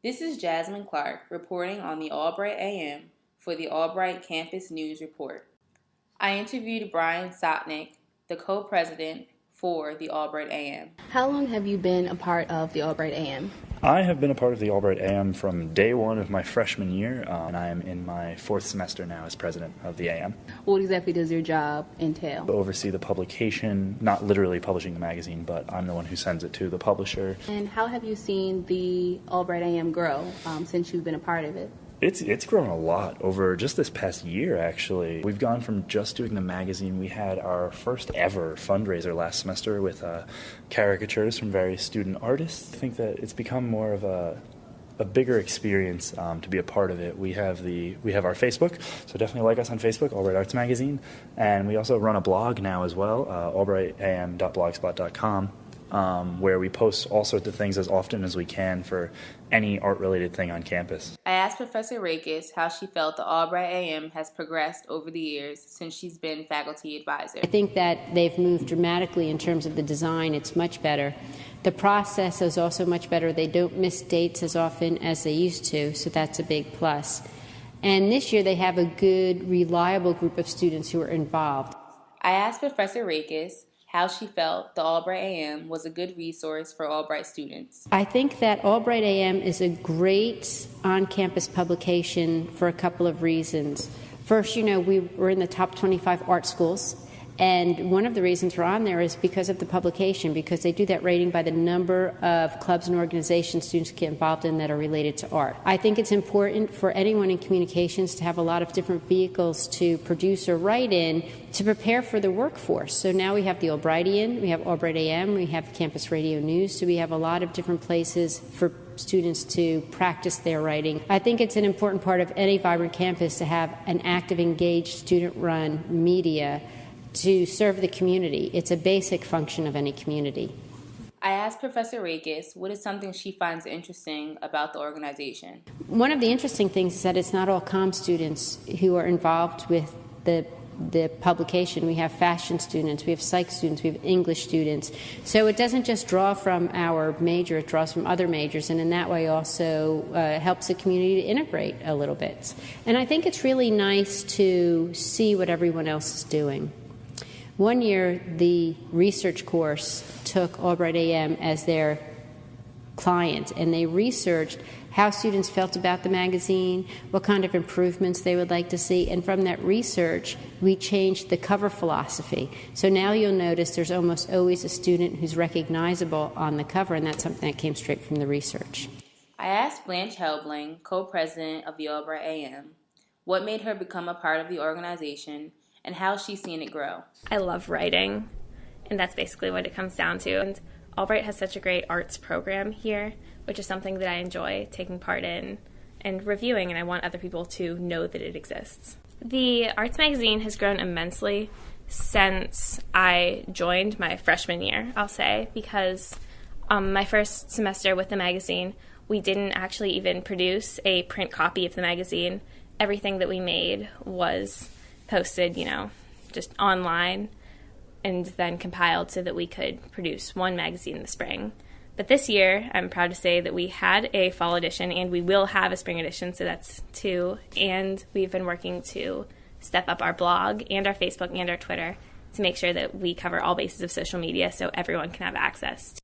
This is Jasmine Clark reporting on the Albright AM for the Albright Campus News Report. I interviewed Brian Sotnick, the co-president for the Albright AM. How long have you been a part of the Albright AM? I have been a part of the Albright AM from day one of my freshman year, and I am in my fourth semester now as president of the AM. What exactly does your job entail? I oversee the publication, not literally publishing the magazine, but I'm the one who sends it to the publisher. And how have you seen the Albright AM grow since you've been a part of it? It's grown a lot over just this past year, actually. We've gone from just doing the magazine. We had our first ever fundraiser last semester with caricatures from various student artists. I think that it's become more of a bigger experience to be a part of it. We have our Facebook, so definitely like us on Facebook, Albright Arts Magazine, and we also run a blog now as well, albrightam.blogspot.com. Where we post all sorts of things as often as we can for any art-related thing on campus. I asked Professor Rakes how she felt the Albright AM has progressed over the years since she's been faculty advisor. I think that they've moved dramatically in terms of the design. It's much better. The process is also much better. They don't miss dates as often as they used to, so that's a big plus. And this year they have a good, reliable group of students who are involved. I asked Professor Rakes how she felt the Albright AM was a good resource for Albright students. I think that Albright AM is a great on-campus publication for a couple of reasons. First, we were in the top 25 art schools, and one of the reasons we're on there is because of the publication, because they do that rating by the number of clubs and organizations students get involved in that are related to art. I think it's important for anyone in communications to have a lot of different vehicles to produce or write in to prepare for the workforce. So now we have the Albrightian, we have Albright AM, we have Campus Radio News, so we have a lot of different places for students to practice their writing. I think it's an important part of any vibrant campus to have an active, engaged, student-run media to serve the community. It's a basic function of any community. I asked Professor Rakes what is something she finds interesting about the organization. One of the interesting things is that it's not all comm students who are involved with the publication. We have fashion students, we have psych students, we have English students. So it doesn't just draw from our major, it draws from other majors, and in that way also helps the community to integrate a little bit. And I think it's really nice to see what everyone else is doing. One year, the research course took Albright AM as their client, and they researched how students felt about the magazine, what kind of improvements they would like to see, and from that research, we changed the cover philosophy. So now you'll notice there's almost always a student who's recognizable on the cover, and that's something that came straight from the research. I asked Blanche Helbling, co-president of the Albright AM, what made her become a part of the organization and how she's seen it grow. I love writing, and that's basically what it comes down to. And Albright has such a great arts program here, which is something that I enjoy taking part in and reviewing, and I want other people to know that it exists. The Arts Magazine has grown immensely since I joined my freshman year, I'll say, because my first semester with the magazine, we didn't actually even produce a print copy of the magazine. Everything that we made was posted, just online and then compiled so that we could produce one magazine in the spring. But this year, I'm proud to say that we had a fall edition and we will have a spring edition, so that's 2. And we've been working to step up our blog and our Facebook and our Twitter to make sure that we cover all bases of social media so everyone can have access